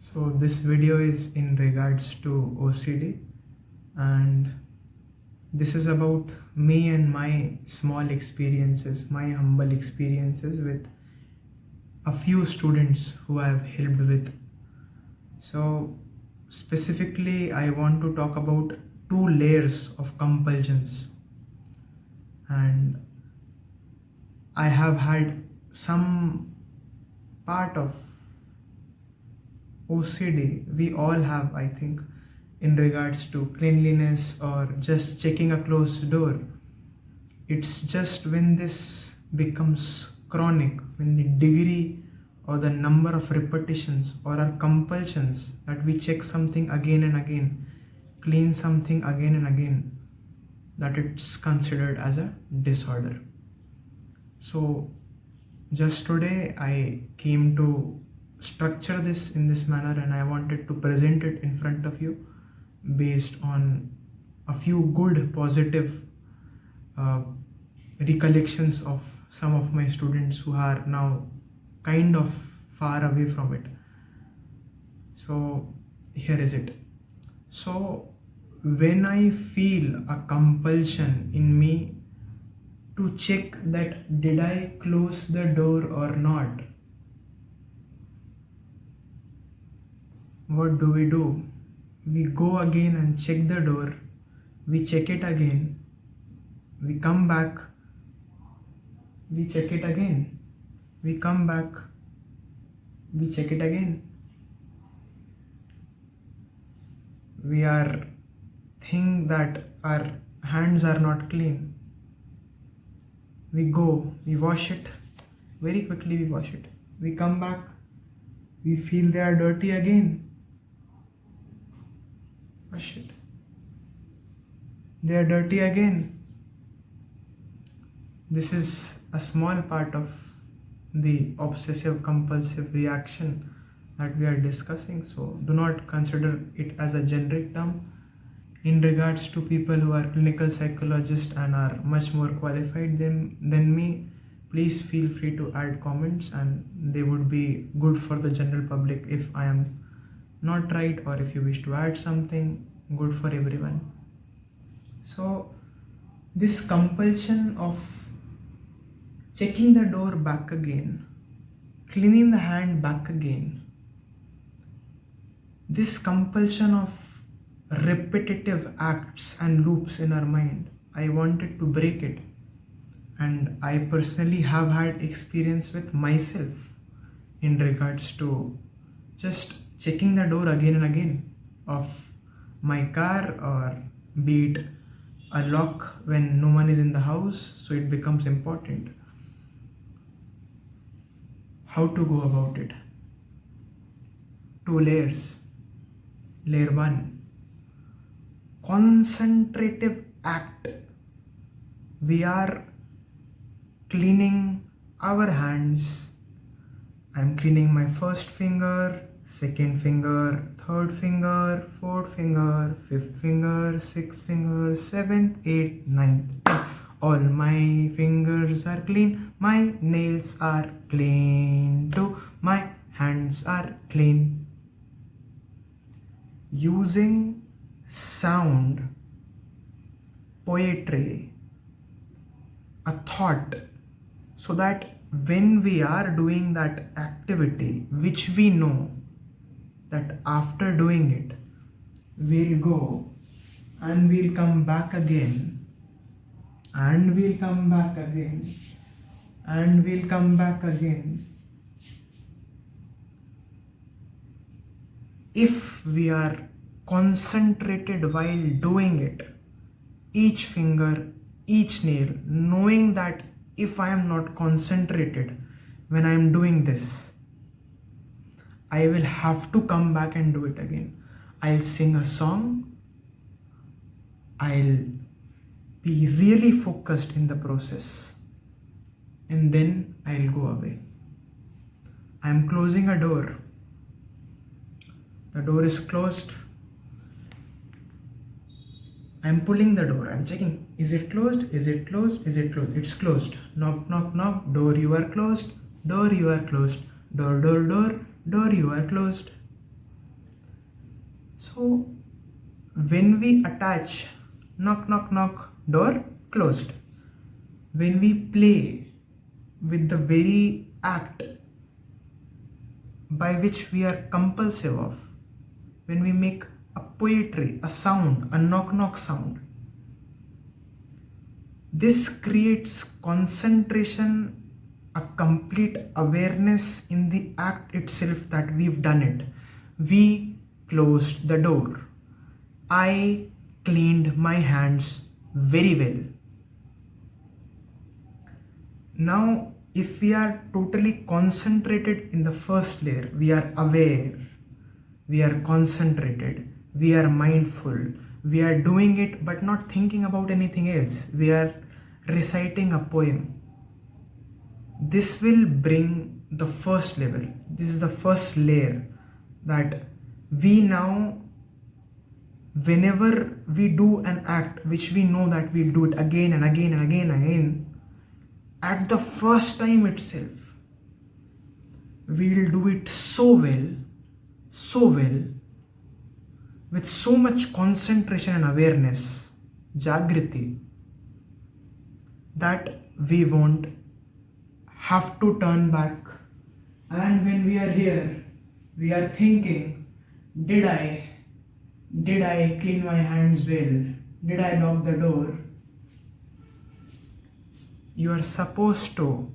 So this video is in regards to OCD, and this is about me and my small experiences, my humble experiences with a few students who I have helped with. So specifically I want to talk about two layers of compulsions, and I have had some part of OCD, we all have, I think, in regards to cleanliness or just checking a closed door. It's just when this becomes chronic, when the degree or the number of repetitions or our compulsions that we check something again and again, clean something again and again, that it's considered as a disorder. So just today I came to structure this in this manner, and I wanted to present it in front of you based on a few good positive recollections of some of my students who are now kind of far away from it. So here is it. So when I feel a compulsion in me to check that did I close the door or not, what do? We go again and check the door, we check it again, we come back, we check it again, we come back, we check it again. We are think that our hands are not clean. We go, we wash it, very quickly we wash it. We come back, we feel they are dirty again. Wash it. They are dirty again. This is a small part of the obsessive compulsive reaction that we are discussing, so do not consider it as a generic term. In regards to people who are clinical psychologists and are much more qualified than me, please feel free to add comments, and they would be good for the general public if I am not right, or if you wish to add something good for everyone. So this compulsion of checking the door back again, cleaning the hand back again, this compulsion of repetitive acts and loops in our mind, I wanted to break it. And I personally have had experience with myself in regards to just checking the door again and again of my car, or be it a lock when no one is in the house, so it becomes important. How to go about it? Two layers. Layer 1, concentrative act. We are cleaning our hands. I'm cleaning my first finger, second finger, third finger, fourth finger, fifth finger, sixth finger, seventh, eighth, ninth, 10th. All my fingers are clean, my nails are clean too, my hands are clean. Using sound, poetry, a thought, so that when we are doing that activity, which we know that after doing it, we'll go and we'll come back again, and we'll come back again, and we'll come back again. If we are concentrated while doing it, each finger, each nail, knowing that if I am not concentrated when I am doing this, I will have to come back and do it again. I'll sing a song, I'll be really focused in the process, and then I'll go away. I'm closing a door. The door is closed. I'm pulling the door. I'm checking. Is it closed? Is it closed? Is it closed? It's closed. Knock, knock, knock. Door, you are closed. Door, you are closed. Door, door, door. Door, you are closed. So when we attach, knock, knock, knock, door closed. When we play with the very act by which we are compulsive of, when we make a poetry, a sound, a knock, knock sound, this creates concentration, a complete awareness in the act itself that we've done it. We closed the door. I cleaned my hands very well. Now, if we are totally concentrated in the first layer, we are aware, we are concentrated, we are mindful, we are doing it but not thinking about anything else. We are reciting a poem. This will bring the first level. This is the first layer, that we now, whenever we do an act which we know that we'll do it again and again and again and again, at the first time itself, we'll do it so well, with so much concentration and awareness, Jagriti, that we won't have to turn back. And when we are here, we are thinking, did I clean my hands well? Did I lock the door? You are supposed to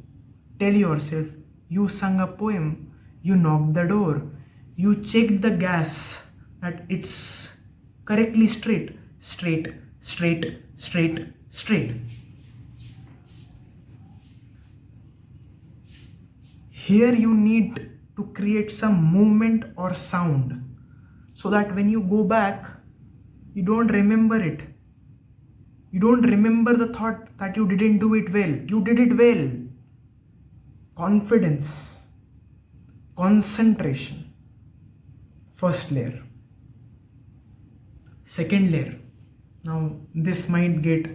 tell yourself, you sung a poem, you knocked the door, you checked the gas, that it's correctly straight. Here you need to create some movement or sound, so that when you go back, you don't remember it. You don't remember the thought that you didn't do it well. You did it well. Confidence, concentration, first layer. Second layer. Now this might get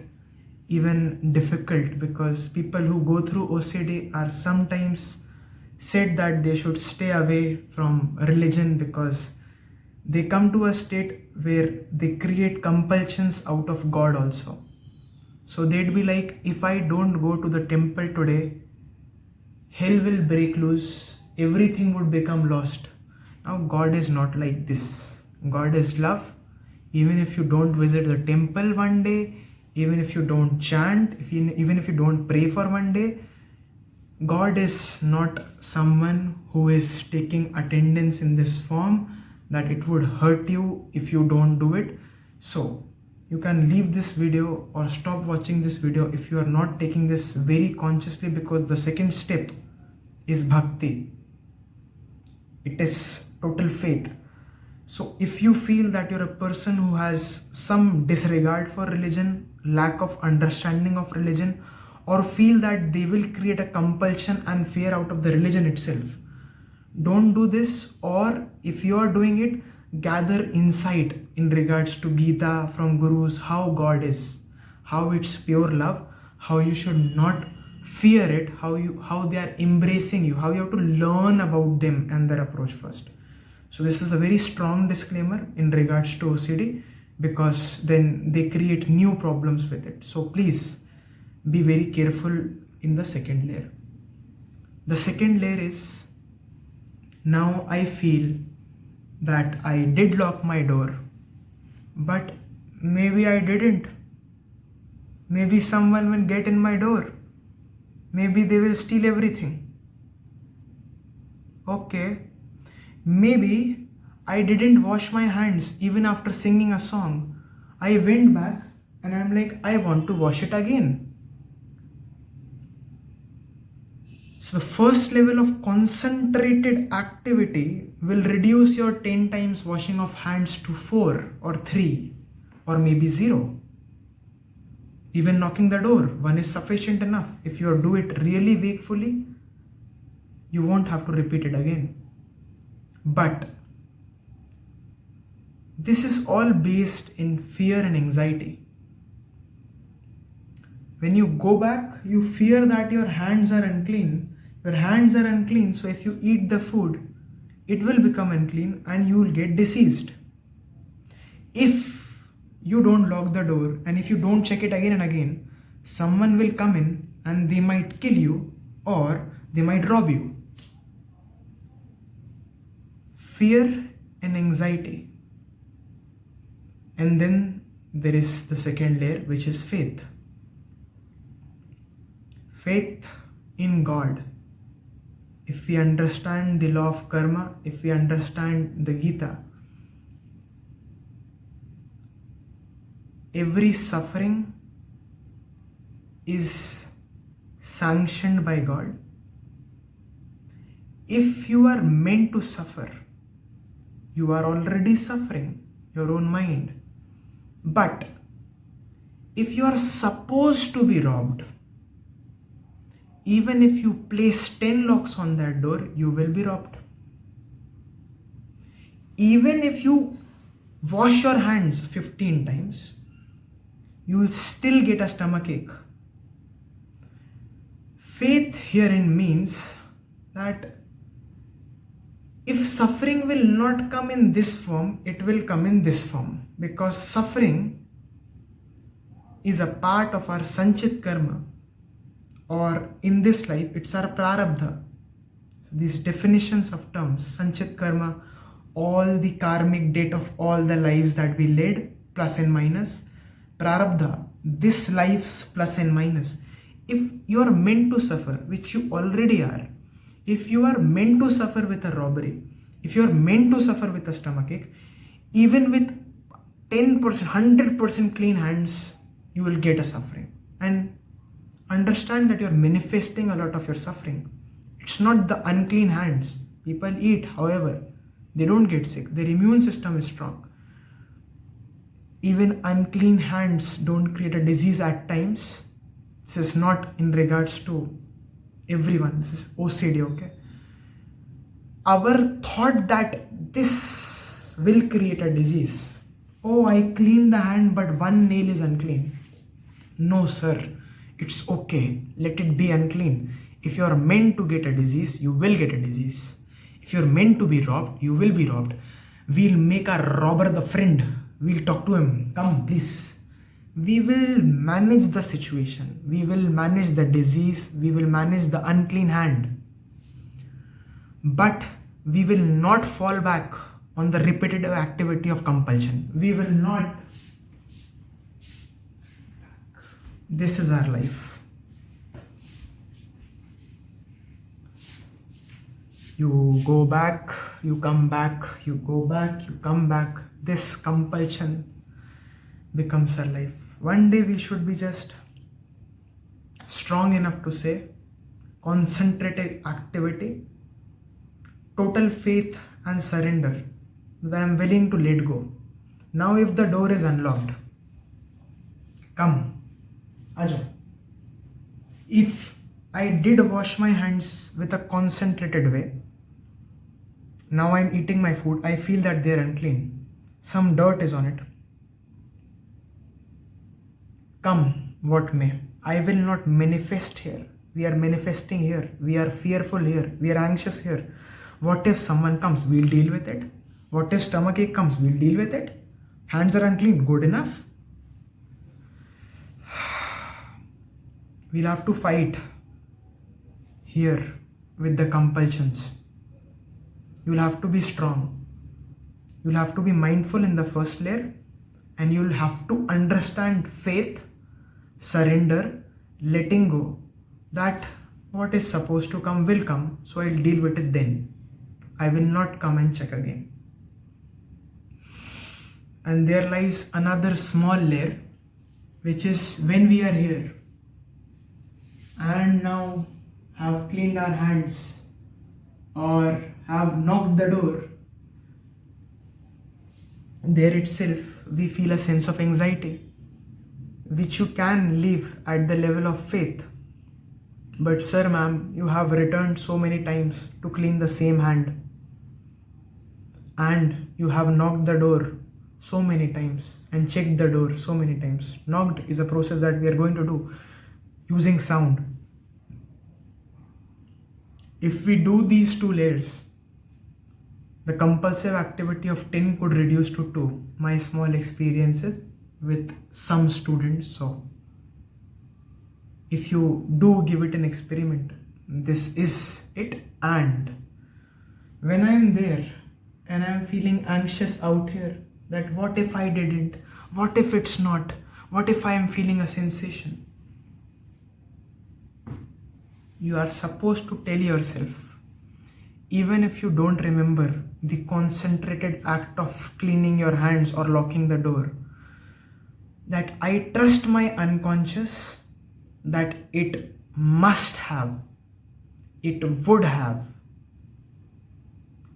even difficult, because people who go through OCD are sometimes said that they should stay away from religion, because they come to a state where they create compulsions out of God also. So they'd be like, if I don't go to the temple today, hell will break loose, everything would become lost. Now God is not like this. God is love. Even if you don't visit the temple one day, even if you don't chant, even if you don't pray for one day, God is not someone who is taking attendance in this form that it would hurt you if you don't do it. So you can leave this video or stop watching this video if you are not taking this very consciously, because the second step is bhakti. It is total faith. So if you feel that you're a person who has some disregard for religion, lack of understanding of religion, or feel that they will create a compulsion and fear out of the religion itself, don't do this. Or if you are doing it, gather insight in regards to Gita from gurus, how God is, how it's pure love, how you should not fear it, how they are embracing you, how you have to learn about them and their approach first. So this is a very strong disclaimer in regards to OCD, because then they create new problems with it. So please be very careful in the second layer. The second layer is, now I feel that I did lock my door, but maybe I didn't. Maybe someone will get in my door. Maybe they will steal everything. Okay. Maybe I didn't wash my hands even after singing a song. I went back and I'm like, I want to wash it again. So the first level of concentrated activity will reduce your 10 times washing of hands to 4 or 3 or maybe 0. Even knocking the door, 1 is sufficient enough. If you do it really wakefully, you won't have to repeat it again. But this is all based in fear and anxiety. When you go back, you fear that your hands are unclean. Your hands are unclean, so if you eat the food, it will become unclean and you will get diseased. If you don't lock the door and if you don't check it again and again, someone will come in and they might kill you or they might rob you. Fear and anxiety. And then there is the second layer, which is faith. Faith in God. If we understand the law of karma, if we understand the Gita, every suffering is sanctioned by God. If you are meant to suffer, you are already suffering your own mind. But if you are supposed to be robbed, even if you place 10 locks on that door, you will be robbed. Even if you wash your hands 15 times, you will still get a stomachache. Faith herein means that if suffering will not come in this form, it will come in this form. Because suffering is a part of our sanchit karma, or in this life, it's our prarabdha. So these definitions of terms, sanchit karma, all the karmic debt of all the lives that we led, plus and minus. Prarabdha, this life's plus and minus. If you are meant to suffer, which you already are, if you are meant to suffer with a robbery, if you are meant to suffer with a stomachache, even with 10%, 100% clean hands, you will get a suffering. And understand that you are manifesting a lot of your suffering. It's not the unclean hands. People eat, however, they don't get sick. Their immune system is strong. Even unclean hands don't create a disease at times. This is not in regards to everyone. This is OCD, okay? Our thought that this will create a disease. Oh, I cleaned the hand, but one nail is unclean. No, sir. It's okay. Let it be unclean. If you are meant to get a disease, you will get a disease. If you're meant to be robbed, you will be robbed. We'll make our robber the friend. We'll talk to him. Come, please. We will manage the situation. We will manage the disease. We will manage the unclean hand. But we will not fall back on the repetitive activity of compulsion. We will not. This is our life. You go back, you come back, you go back, you come back. This compulsion becomes our life. One day we should be just strong enough to say, concentrated activity, total faith and surrender, that I'm willing to let go. Now if the door is unlocked, come, Ajo. If I did wash my hands with a concentrated way, now I'm eating my food, I feel that they're unclean. Some dirt is on it. Come what may, I will not manifest here. We are manifesting here. We are fearful here. We are anxious here. What if someone comes? We'll deal with it. What if stomachache comes? We'll deal with it. Hands are unclean. Good enough. We'll have to fight here with the compulsions. You'll have to be strong. You'll have to be mindful in the first layer, and you'll have to understand faith, surrender, letting go, that what is supposed to come will come, so I'll deal with it then. I will not come and check again. And there lies another small layer, which is when we are here and now have cleaned our hands or have knocked the door, there itself we feel a sense of anxiety, which you can leave at the level of faith. But sir, ma'am, you have returned so many times to clean the same hand, and you have knocked the door so many times and checked the door so many times. Knocked is a process that we are going to do using sound. If we do these two layers, The compulsive activity of 10 could reduce to 2. My small experiences with some students. So if you do give it an experiment, this is it. And when I'm there and I'm feeling anxious out here, that what if I didn't? What if it's not? What if I am feeling a sensation? You are supposed to tell yourself, even if you don't remember the concentrated act of cleaning your hands or locking the door, that I trust my unconscious that it must have, it would have,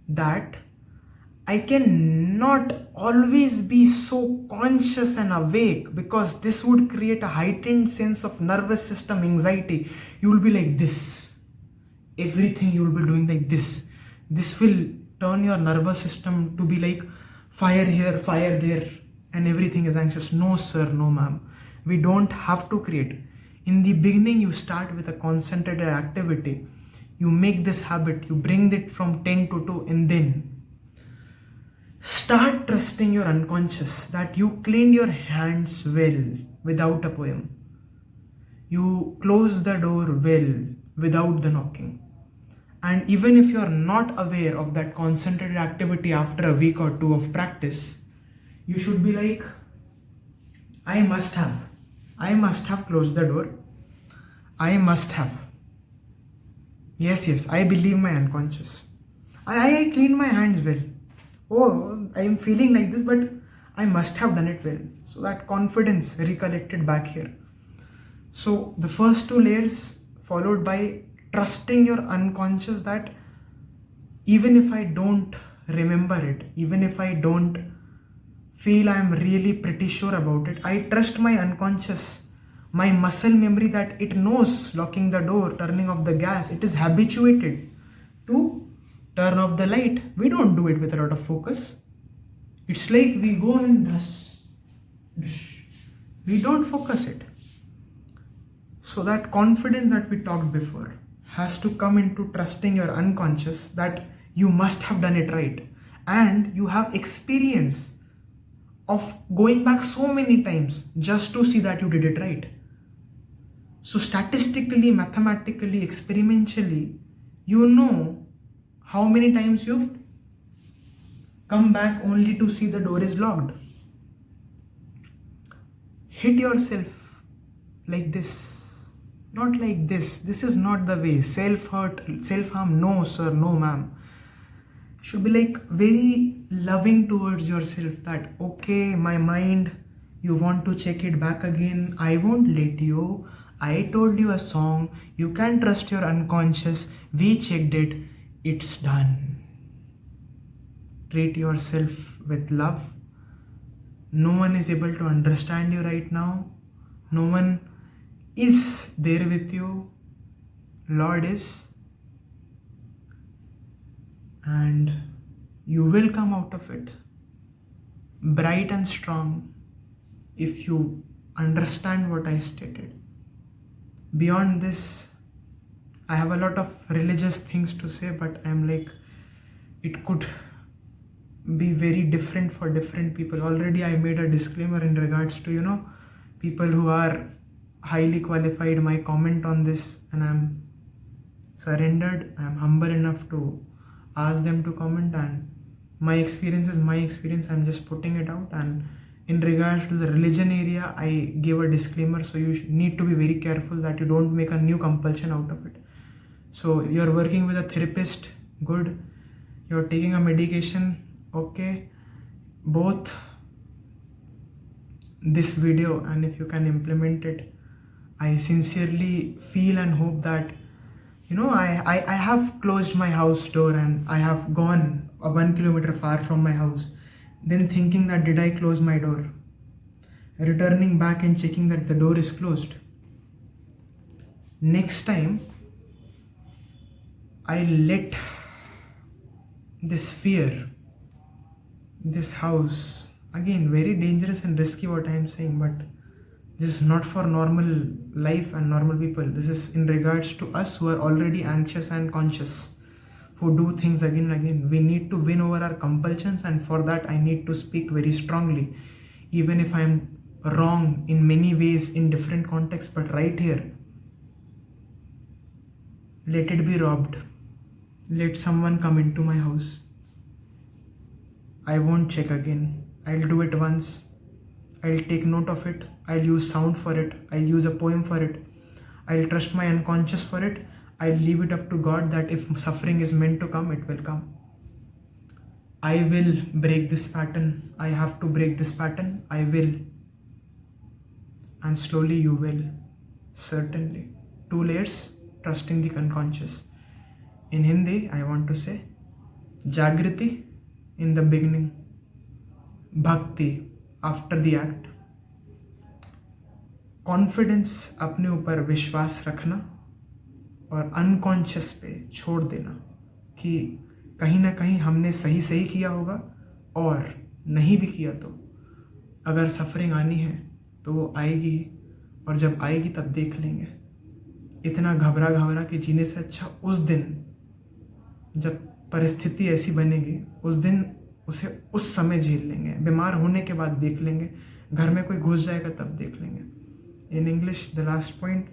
that I cannot always be so conscious and awake, because this would create a heightened sense of nervous system anxiety. You will be like this. Everything you will be doing like this. This will turn your nervous system to be like fire here, fire there, and everything is anxious. No sir, no ma'am. We don't have to create. In the beginning, you start with a concentrated activity. You make this habit, you bring it from 10 to 2, and then start trusting your unconscious that you cleaned your hands well without a poem. You close the door well without the knocking. And even if you are not aware of that concentrated activity after a week or 2 of practice, you should be like, I must have closed the door. I must have. Yes, I believe my unconscious. I cleaned my hands well. Oh, I am feeling like this, but I must have done it well. So that confidence recollected back here. So the first 2 layers followed by trusting your unconscious that even if I don't remember it, even if I don't feel I am really pretty sure about it, I trust my unconscious, my muscle memory, that it knows locking the door, turning off the gas. It is habituated to turn off the light. We don't do it with a lot of focus. It's like we go and we don't focus it. So that confidence that we talked before has to come into trusting your unconscious that you must have done it right. And you have experience of going back so many times just to see that you did it right. So statistically, mathematically, experimentally, you know how many times you've come back only to see the door is locked. Hit yourself like this, not like this. This is not the way. Self-hurt, self-harm, no sir, no ma'am. Should be like very loving towards yourself that, okay, my mind, you want to check it back again. I won't let you. I told you a song. You can trust your unconscious. We checked it. It's done. Treat yourself with love. No one is able to understand you right now. No one is there with you. Lord is. And you will come out of it bright and strong if you understand what I stated. Beyond this, I have a lot of religious things to say, but I'm like, it could be very different for different people. Already I made a disclaimer in regards to, people who are highly qualified. My comment on this, and I'm surrendered. I'm humble enough to ask them to comment, and my experience is my experience. I'm just putting it out. And in regards to the religion area, I gave a disclaimer, so you need to be very careful that you don't make a new compulsion out of it. So you're working with a therapist, good. You're taking a medication, okay. Both this video and if you can implement it, I sincerely feel and hope that I have closed my house door and I have gone 1 kilometer far from my house, then thinking that did I close my door, returning back and checking that the door is closed. Next time I let this fear, this house, again very dangerous and risky what I am saying, but this is not for normal life and normal people. This is in regards to us who are already anxious and conscious, who do things again and again. We need to win over our compulsions, and for that I need to speak very strongly, even if I'm wrong in many ways in different contexts. But right here, let it be robbed. Let someone come into my house. I won't check again. I'll do it once. I'll take note of it. I'll use sound for it. I'll use a poem for it. I'll trust my unconscious for it. I'll leave it up to God that if suffering is meant to come, it will come. I will break this pattern. I have to break this pattern. I will. And slowly you will. Certainly. 2 layers, trusting the unconscious. In Hindi, I want to say, Jagriti in the beginning, Bhakti after the act, confidence अपने ऊपर विश्वास रखना और unconscious पे छोड़ देना कि कहीं ना कहीं हमने सही सही किया होगा, और नहीं भी किया तो अगर सफरिंग आनी है तो वो आएगी, और जब आएगी तब देख लेंगे। इतना घबरा घबरा के जीने से अच्छा उस दिन जब परिस्थिति ऐसी बनेगी, उस दिन उसे उस समय झेल लेंगे। बीमार होने के बाद देख लेंगे, घर में कोई घुस जाएगा तब देख लेंगे। In English, the last point,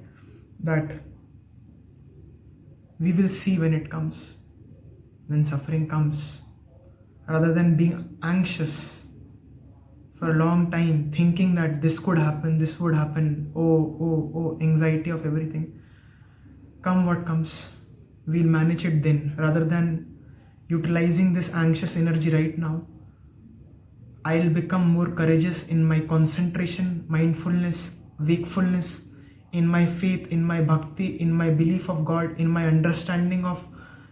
that we will see when it comes, when suffering comes, rather than being anxious for a long time, thinking that this could happen, this would happen, oh, anxiety of everything. Come what comes, we'll manage it then. Rather than utilizing this anxious energy right now, I'll become more courageous in my concentration, mindfulness, wakefulness, in my faith, in my bhakti, in my belief of God, in my understanding of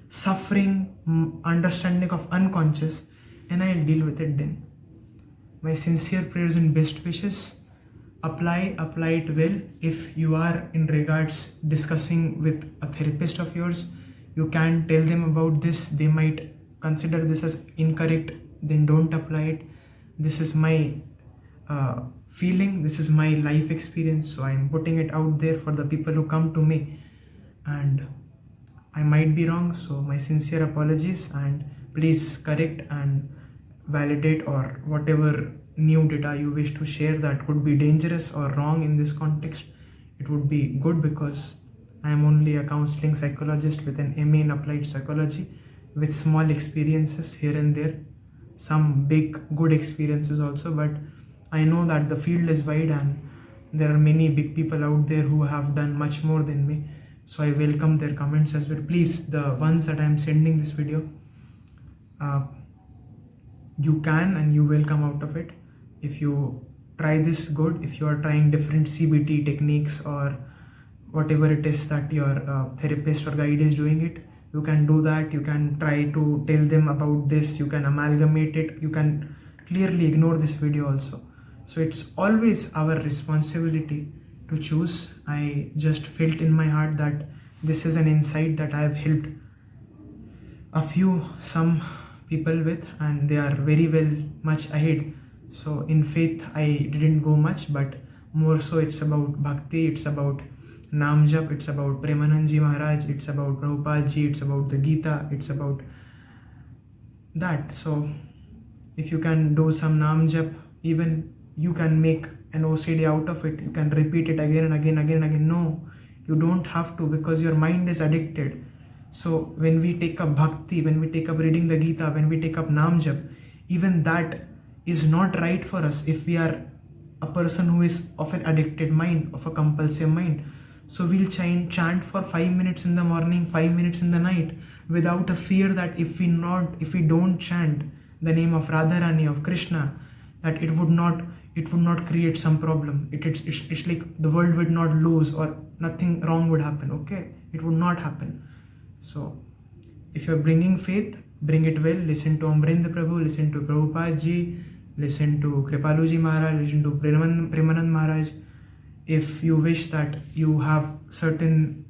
suffering, understanding of unconscious, and I'll deal with it then. My sincere prayers and best wishes. Apply it well. If you are in regards discussing with a therapist of yours, you can tell them about this. They might consider this as incorrect, then don't apply it. This is my feeling, this is my life experience, so I'm putting it out there for the people who come to me, and I might be wrong, so my sincere apologies, and please correct and validate, or whatever new data you wish to share that could be dangerous or wrong in this context. It would be good, because I am only a counseling psychologist with an MA in applied psychology, with small experiences here and there, some big good experiences also, but I know that the field is wide and there are many big people out there who have done much more than me, so I welcome their comments as well. Please, the ones that I am sending this video, you can and you will come out of it if you try this good. If you are trying different CBT techniques or whatever it is that your therapist or guide is doing it, you can do that. You can try to tell them about this, you can amalgamate it, you can clearly ignore this video also. So it's always our responsibility to choose. I just felt in my heart that this is an insight that I have helped some people with, and they are very well much ahead. So in faith I didn't go much, but more so it's about bhakti, it's about Nam Jap, it's about Premanandji Maharaj, it's about Prabhupada Ji, it's about the Gita, it's about that. So if you can do some Nam Jap, even you can make an OCD out of it. You can repeat it again and again, again and again. No, you don't have to, because your mind is addicted. So when we take up bhakti, when we take up reading the Gita, when we take up Nam Jap, even that is not right for us if we are a person who is of an addicted mind, of a compulsive mind. So we'll chant for 5 minutes in the morning, 5 minutes in the night, without a fear that if we don't chant the name of Radharani, of Krishna, that it would not create some problem. It's like the world would not lose or nothing wrong would happen. Okay, it would not happen. So if you're bringing faith, bring it well. Listen to Amrendra Prabhu, listen to Prabhupada Ji, listen to Kripaluji Maharaj, listen to Premanand Maharaj. If you wish that you have certain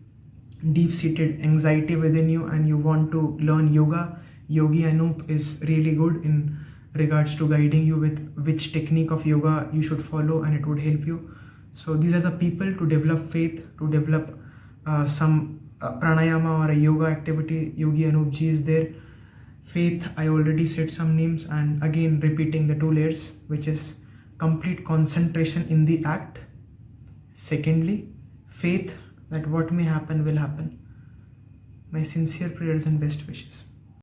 deep-seated anxiety within you and you want to learn yoga, Yogi Anup is really good in regards to guiding you with which technique of yoga you should follow, and it would help you. So these are the people to develop faith, to develop some pranayama or a yoga activity, Yogi Anupji is there. Faith, I already said some names, and again repeating the 2 layers, which is complete concentration in the act. Secondly, faith that what may happen will happen. My sincere prayers and best wishes.